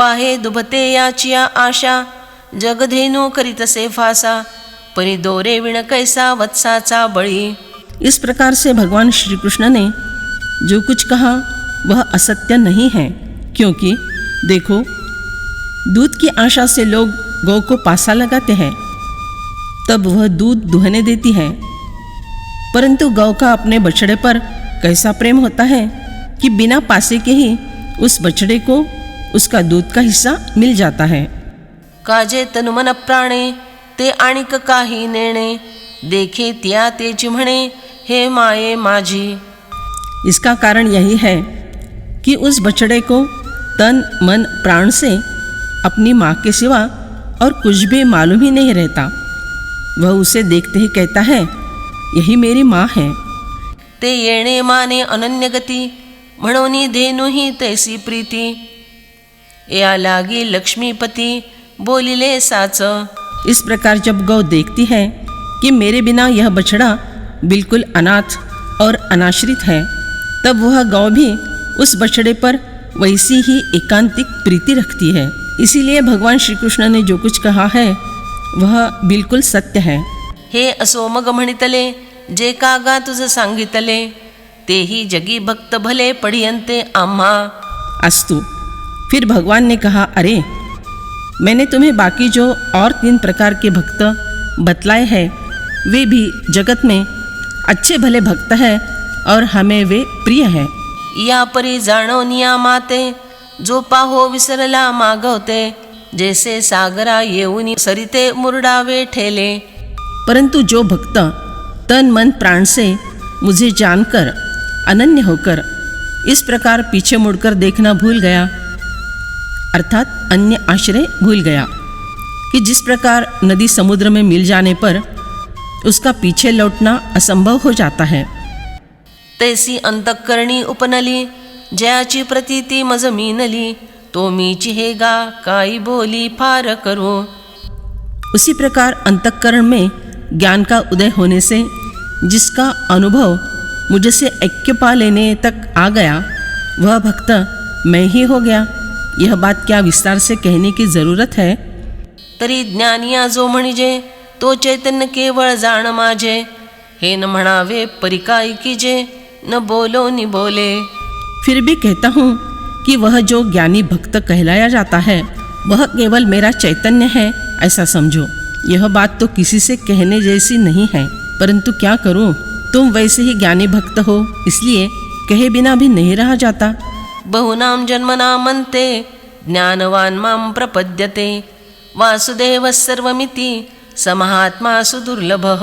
पाहे दुभते याचिया आशा, जगधेनु करीतसे फासा, परी दोरे विण कैसा वत्साचा बळी। इस प्रकार से भगवान श्री कृष्ण ने जो कुछ कहा वह असत्य नहीं है, क्योंकि देखो दूध की आशा से लोग गौ को पासा लगाते हैं, तब वह दूध दुहने देती है, परंतु गौ का अपने बछड़े पर कैसा प्रेम होता है कि बिना पासे के ही उस बछड़े को उसका दूध का हिस्सा मिल जाता है। काजे तनुमन प्राणे ते आणिक काही नेणे, देखे त्या तेची म्हणे हे माये माझी। इसका कारण यही है कि उस बछड़े को तन मन प्राण से अपनी माँ के सिवा और कुछ भी मालूम ही नहीं रहता। वह उसे देखते ही कहता है यही मेरी माँ है। ते येणे माने अनन्य गती, म्हणोनी धेनु ही तैसी प्रीती, या लागी लक्ष्मीपती बोलिले साच। इस प्रकार जब गौ देखती है कि मेरे बिना यह बछड़ा बिल्कुल अनाथ और अनाश्रित है, तब वह गौ भी उस बछड़े पर वैसी ही एकांतिक प्रीति रखती है। इसीलिए भगवान श्री कृष्ण ने जो कुछ कहा है वह बिल्कुल सत्य है। हे असो मग म्हणितले, जे कागा तुझ सांगितले, तेही जगी भक्त भले पढियंते आम्हा। अस्तु, फिर भगवान ने कहा अरे मैंने तुम्हें बाकी जो और 3 प्रकार के भक्त बतलाए हैं वे भी जगत में अच्छे भले भक्त हैं और हमें वे प्रिय हैं। या परी जाणो नियामाते, जो पाहो विसरला मागवते, जैसे सागरा येऊनी सरिते मुरडावे ठेले। परंतु जो भक्त तन मन प्राण से मुझे जानकर अनन्य होकर इस प्रकार पीछे मुड़कर देखना भूल गया, अर्थात अन्य आश्रय भूल गया, कि जिस प्रकार नदी समुद्र में मिल जाने पर उसका पीछे लौटना असंभव हो जाता है, तैसी अंतःकरणी उपनली, जयाची प्रतीती मज मीनली, तो मीची हे गा काई बोली फार करो। उसी प्रकार अंतःकरण में ज्ञान का उदय होने से जिसका अनुभव मुझसे ऐक्य पा लेने तक आ गया वह भक्त मैं ही हो गया। यह बात क्या विस्तार से कहने की जरूरत है। तरी ज्ञानिया जो म्हणजे तो चैतन्य केवळ जाण माझे, हे न म्हणावे परिकाई कीजे, न बोलो नि बोले। फिर भी कहता हूँ कि वह जो ज्ञानी भक्त कहलाया जाता है वह केवल मेरा चैतन्य है ऐसा समझो। यह बात तो किसी से कहने जैसी नहीं है, परंतु क्या करूँ, तुम वैसे ही ज्ञानी भक्त हो, इसलिए कहे बिना भी नहीं रहा जाता। बहुनाम जन्मना मनते, ज्ञानवान माम प्रपद्यते, वासुदेव सर्वमिति समहात्मा सुदुर्लभः।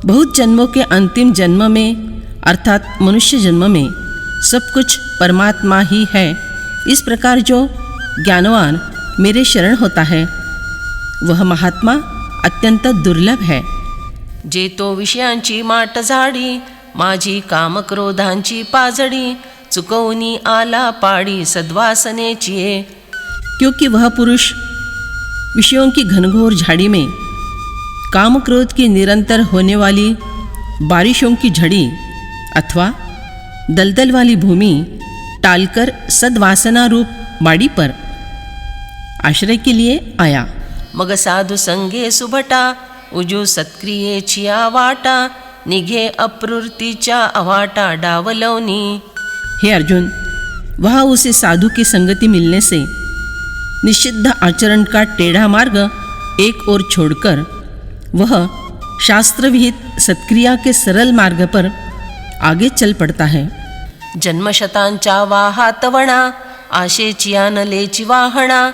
बहुत जन्मों के अंतिम जन्म में अर्थात मनुष्य जन्म में सब कुछ परमात्मा ही है। इस प्रकार जो ज्ञानवान मेरे शरण होता है वह महात्मा अत्यंत दुर्लभ है। जे तो विषयांची माट झाडी, माझी कामक्रोधांची पाजडी, चुकवनी आला पाडी सद्वासनेची। क्योंकि वह पुरुष विषयों की घनघोर झाड़ी में काम क्रोध की निरंतर होने वाली बारिशों की झड़ी अथवा दलदल वाली भूमि टालकर सद्वासना रूप बाड़ी पर आश्रय के लिए आया। मग साधु संगे सुभटा, उजू सत्क्रियेची वाटा, निघे अप्रवृत्तीच्या अवाटा डावलवनी। हे अर्जुन, वहाँ उसे साधु की संगति मिलने से निषिद्ध आचरण का टेढ़ा मार्ग एक ओर छोड़कर वह शास्त्र विहित सत्क्रिया के सरल मार्ग पर आगे चल पड़ता है। जन्मशतांच्या वाहातवणा, आशेची आनलेची वाहणा,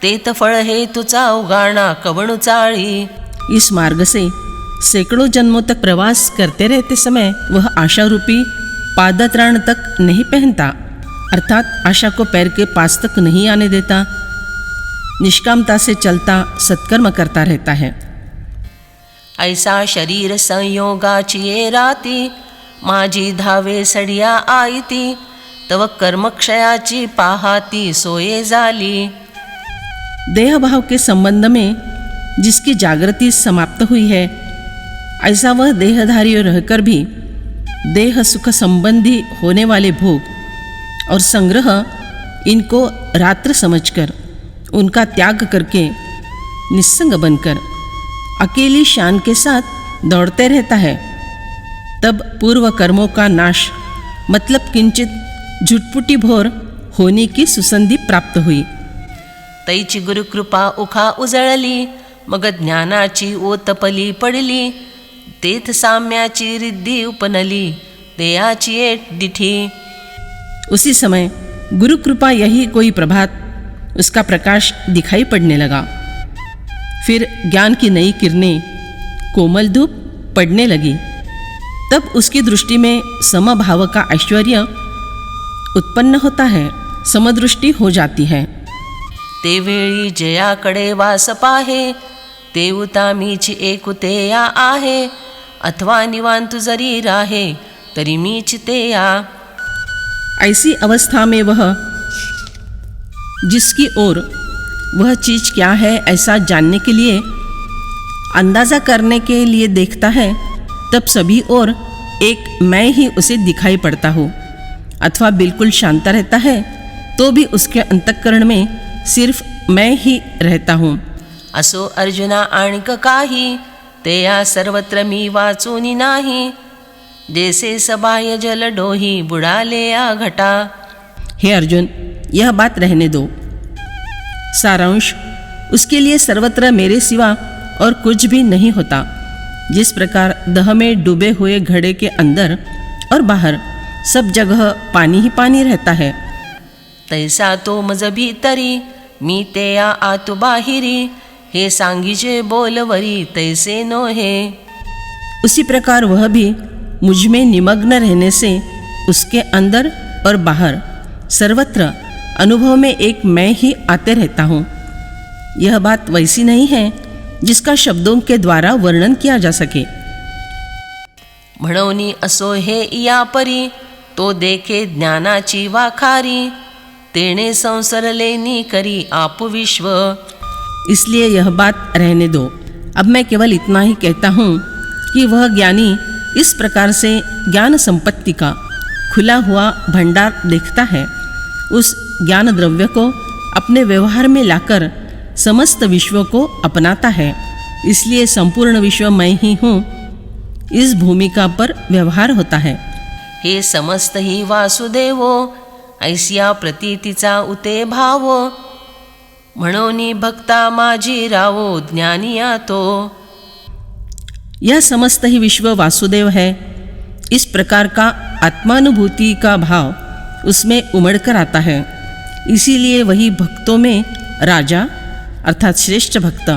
तेत फळ हे तुचा उगाणा कवणु चाळी। इस मार्ग से सैकड़ों जन्मों तक प्रवास करते रहते समय वह आशा रूपी पादत्राण तक नहीं पहनता, अर्थात आशा को पैर के पास तक नहीं आने देता। निष्कामता से चलता सत्कर्म करता रहता है। ऐसा शरीर संयोगाची ये राती, माझी धावे सडिया आईती, तव कर्मक्षयाची पाहाती सोये झाली। देह भाव के संबंध में जिसकी जागृति समाप्त हुई है, ऐसा वह देहधारी रहकर भी देह सुख संबंधी होने वाले भोग और संग्रह इनको रात्र समझकर उनका त्याग करके निस्संग बनकर अकेली शान के साथ दौड़ते रहता है, तब पूर्व कर्मों का नाश मतलब किंचित झुटपुटी भोर होने की सुसंधी प्राप्त हुई। तैची गुरुकृपा उखा उजळली, मग ज्ञानाची ओतपली पडली, तेथ साम्याची रिद्धी उपनली, देयाची एट दिठी। उसी समय गुरु कृपा यही कोई प्रभात उसका प्रकाश दिखाई पड़ने लगा। फिर ज्ञान की नई किरणें कोमल धूप पड़ने लगी। तब उसकी दृष्टि में समभाव का ऐश्वर्य उत्पन्न होता है, समदृष्टि हो जाती है। ते वेळी जयाकडे वास पाहे, तेवता मीच एकुते या आहे, अथवा निवांत जरी राहे तरी मीच ते या। ऐसी अवस्था में वह जिसकी ओर वह चीज़ क्या है ऐसा जानने के लिए, अंदाज़ा करने के लिए देखता है, तब सभी ओर एक मैं ही उसे दिखाई पड़ता हूँ। अथवा बिल्कुल शांत रहता है तो भी उसके अंतःकरण में सिर्फ मैं ही रहता हूँ। असो अर्जुना आणिक काही, ते या सर्वत्र मी वाचूनी नाही, जैसे सबाह्य जल डोही बुडाले या घटा। हे अर्जुन, यह बात रहने दो। सारांश, उसके लिए सर्वत्र मेरे सिवा और कुछ भी नहीं होता। जिस प्रकार दह में डूबे हुए घड़े के अंदर और बाहर सब जगह पानी ही पानी रहता है, तैसा तो मज भीतरी, मी ते या आतु बाहिरी, हे सांगीजे बोलवरी तैसे नो हे। उसी प्रकार वह भी मुझ में निमग्न रहने से उसके अंदर और बाहर सर्वत्र अनुभव में एक मैं ही आते रहता हूँ। यह बात वैसी नहीं है जिसका शब्दों के द्वारा वर्णन किया जा सके। म्हणोनी असो हे या परी, तो देखे ज्ञानाची वाखारी, तेणे संसरले नी करी आप विश्व। इसलिए यह बात रहने दो। अब मैं केवल इतना ही कहता हूँ कि वह ज्ञानी इस प्रकार से ज्ञान संपत्ति का खुला हुआ भंडार देखता है, उस ज्ञान द्रव्य को अपने व्यवहार में लाकर समस्त विश्व को अपनाता है। इसलिए संपूर्ण विश्व मैं ही हूँ, इस भूमिका पर व्यवहार होता है। हे समस्त ही वासुदेवो, ऐसिया प्रतीतीचा उते भावो, म्हणोनी भक्ता माझी रावो ज्ञानिया तो। यह समस्त ही विश्व वासुदेव है, इस प्रकार का आत्मानुभूति का भाव उसमें उमड़कर आता है। इसीलिए वही भक्तों में राजा अर्थात श्रेष्ठ भक्त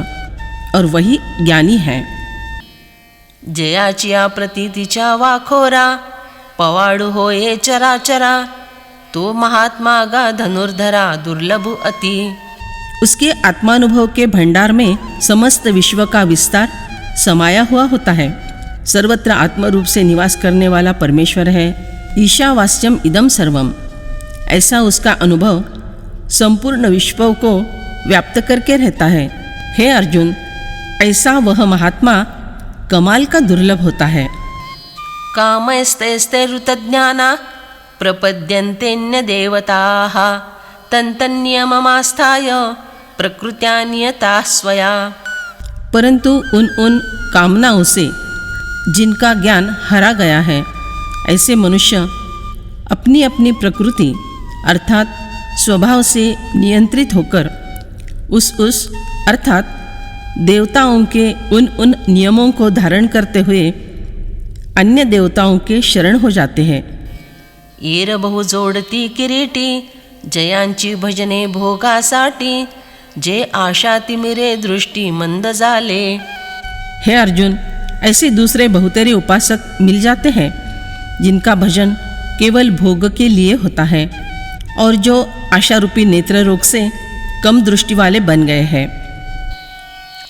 और वही ज्ञानी है। जयाचिया प्रतीतीच्या वाखोरा, पवाडू होये चराचरा, तो महात्मा गा धनुर्धरा दुर्लभ अति। उसके आत्मानुभव के भंडार में समस्त विश्व का विस्तार समाया हुआ होता है। सर्वत्र आत्मरूप से निवास करने वाला परमेश्वर है। ईशावास्यम इदम सर्वम, ऐसा उसका अनुभव संपूर्ण विश्व को व्याप्त करके रहता है। हे अर्जुन, ऐसा वह महात्मा कमाल का दुर्लभ होता है। कामैस्तैस्ते ऋतज्ञाना, प्रपद्यन्तेन्य देवताः, तन्तन्यममास्थाय प्रकृत्या नियता स्वया। परंतु उन कामनाओं से जिनका ज्ञान हरा गया है, ऐसे मनुष्य अपनी अपनी प्रकृति अर्थात स्वभाव से नियंत्रित होकर उस अर्थात देवताओं के उन नियमों को धारण करते हुए अन्य देवताओं के शरण हो जाते हैं। येर बहु जोडती किरीटी, जयांची भजने भोगासाठी, जे आशा तिमिरे दृष्टी मंद झाले। हे अर्जुन, ऐसे दूसरे बहुतेरे उपासक मिल जाते हैं जिनका भजन केवल भोग के लिए होता है और जो आशारूपी नेत्र रोग से कम दृष्टि वाले बन गए हैं।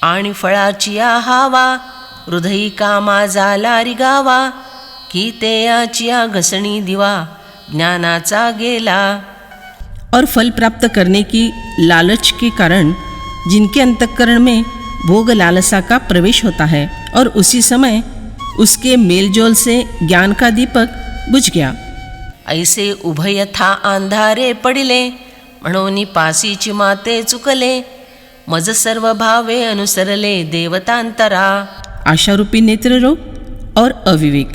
आणि फळाची हावा, हृदयी कामा झाला रिगावा, की तेयाची घसणी दिवा ज्ञानाचा गेला। और फल प्राप्त करने की लालच के कारण जिनके अंतःकरण में भोग लालसा का प्रवेश होता है और उसी समय उसके मेलजोल से ज्ञान का दीपक बुझ गया। ऐसे उभय था अंधारे पडिले, म्हणून पासीची माते चुकले, मज सर्व भावे अनुसरले देवतांतरा। आशारूपी नेत्र रोग और अविवेक,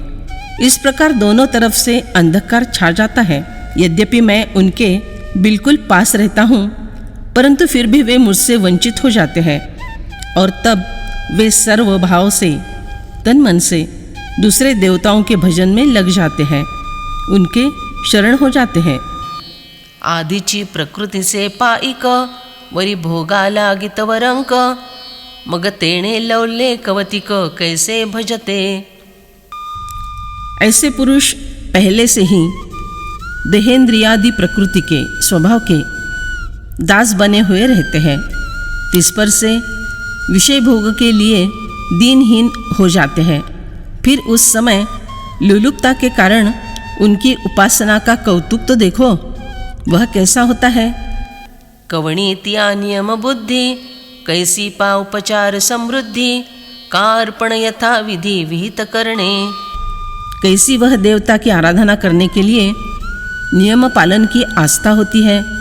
इस प्रकार दोनों तरफ से अंधकार छा जाता है। यद्यपि मैं उनके बिल्कुल पास रहता हूँ, परंतु फिर भी वे मुझसे वंचित हो जाते हैं और तब वे सर्व भाव से तन मन से दूसरे देवताओं के भजन में लग जाते हैं, उनके शरण हो जाते हैं। आधीची प्रकृतीचे पाईक, वरी भोगाला गीतवरंक, मग तेणे लवले कवतिक, कैसे भजते। ऐसे पुरुष पहले से ही देहेंद्रियादि प्रकृति के स्वभाव के दास बने हुए रहते हैं। तिस पर से विषय भोग के लिए दीनहीन हो जाते हैं। फिर उस समय लुलुपता के कारण उनकी उपासना का कौतुक तो देखो, वह कैसा होता है। कवणीत्या नियम बुद्धि, कैसी पा उपचार समृद्धि, कार्पण यथा विधि विहित करणे। कैसी वह देवता की आराधना करने के लिए नियम पालन की आस्था होती है।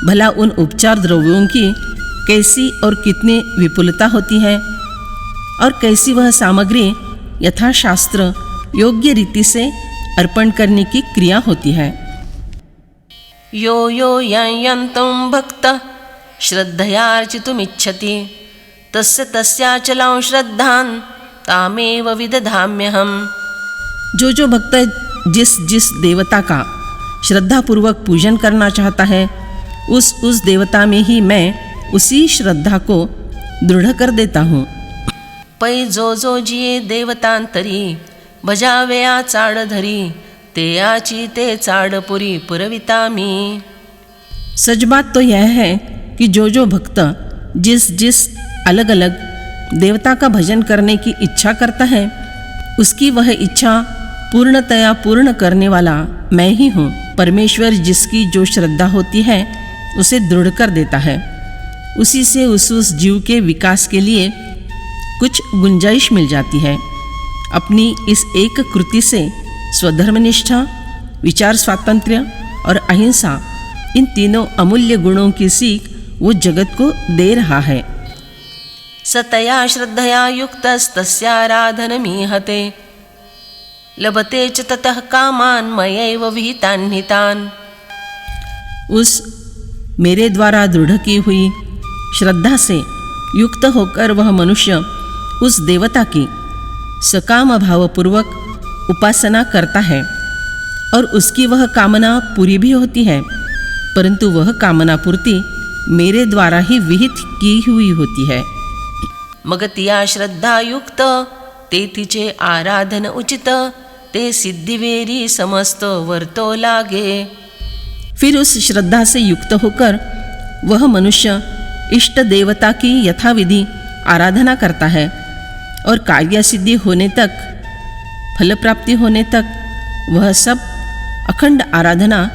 भला उन उपचार द्रव्यों की कैसी और कितनी विपुलता होती है, और कैसी वह सामग्री यथाशास्त्र योग्य रीति से अर्पण करने की क्रिया होती है। यो यो यन्तं भक्तः श्रद्धयार्चितुमिच्छति, तस्य तस्याचलां श्रद्धां तामेव विदधाम्यहम्। जो जो भक्त जिस जिस देवता का श्रद्धापूर्वक पूजन करना चाहता है, उस देवता में ही मैं उसी श्रद्धा को दृढ़ कर देता हूँ। पै जो जो जिये देवतांतरी, भजावया चाड धरी, ते याची ते चाड पुरी पुरविता मी। सच बात तो यह है कि जो जो भक्त जिस जिस अलग अलग देवता का भजन करने की इच्छा करता है, उसकी वह इच्छा पूर्णतया पूर्ण करने वाला मैं ही हूँ। परमेश्वर जिसकी जो श्रद्धा होती है उसे दृढ़ कर देता है। उसी से उस जीव के विकास के लिए कुछ गुंजाइश मिल जाती है। अपनी इस एक कृति से स्वधर्मनिष्ठा, विचार स्वातंत्र्य और अहिंसा, इन तीनों अमूल्य गुणों की सीख वो जगत को दे रहा है। सतया श्रद्धया युक्तस्तस्याराधनमीहते, लभते च ततः कामान् मयैव विहितान्हितान्। उस मेरे द्वारा दृढ़ की हुई श्रद्धा से युक्त होकर वह मनुष्य उस देवता की सकाम भावपूर्वक उपासना करता है और उसकी वह कामना पूरी भी होती है, परंतु वह कामना पूर्ति मेरे द्वारा ही विहित की हुई होती है। मग तिया श्रद्धायुक्त ते तिचे आराधन उचित, ते सिद्धिवेरी समस्त वर्तो लागे। फिर उस श्रद्धा से युक्त होकर वह मनुष्य इष्ट देवता की यथाविधि आराधना करता है और कार्य सिद्धि होने तक, फल प्राप्ति होने तक वह सब अखंड आराधना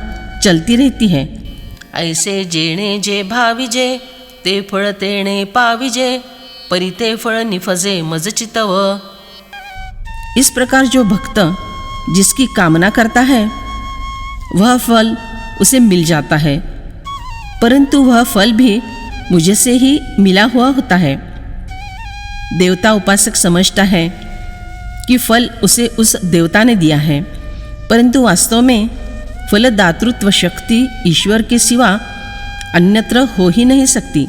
चलती रहती है। ऐसे जेणे जे भाविजे, ते फळ तेणे पाविजे, परी ते फळ निफजे मज चितव। इस प्रकार जो भक्त जिसकी कामना करता है वह फल उसे मिल जाता है, परंतु वह फल भी मुझे से ही मिला हुआ होता है। देवता उपासक समझता है कि फल उसे उस देवता ने दिया है, परंतु वास्तव में फलदातृत्व शक्ति ईश्वर के सिवा अन्यत्र हो ही नहीं सकती,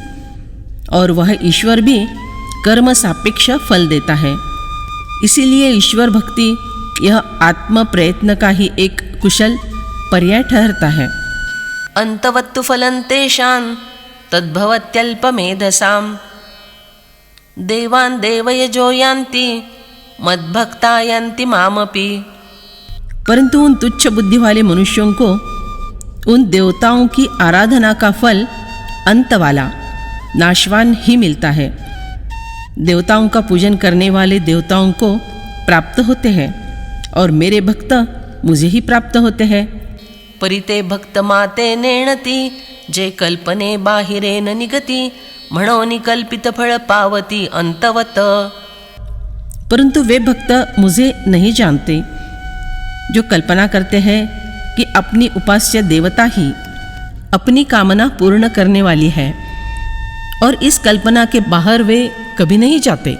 और वह ईश्वर भी कर्म सापेक्ष फल देता है। इसीलिए ईश्वर भक्ति यह आत्म प्रयत्न का ही एक कुशल पर्याय ठहरता है। अंतवत्तु फलं तेषां तद्भवत्यल्पमेधसां, देवान् देवयजो यान्ति मद्भक्ता यान्ति मामपि। परंतु उन तुच्छ बुद्धि वाले मनुष्यों को उन देवताओं की आराधना का फल अंत वाला नाशवान ही मिलता है। देवताओं का पूजन करने वाले देवताओं को प्राप्त होते हैं और मेरे भक्त मुझे ही प्राप्त होते हैं। परिते भक्त माते नेणती, जे कल्पने बाहिरे न निगती, म्हणोनि कल्पित फळ पावती अंतवत। परंतु वे भक्त मुझे नहीं जानते, जो कल्पना करते हैं कि अपनी उपास्य देवता ही अपनी कामना पूर्ण करने वाली है और इस कल्पना के बाहर वे कभी नहीं जाते।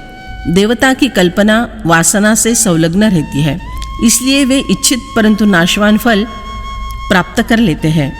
देवता की कल्पना वासना से संलग्न रहती है, इसलिए वे इच्छित परंतु नाशवान फल प्राप्त कर लेते हैं।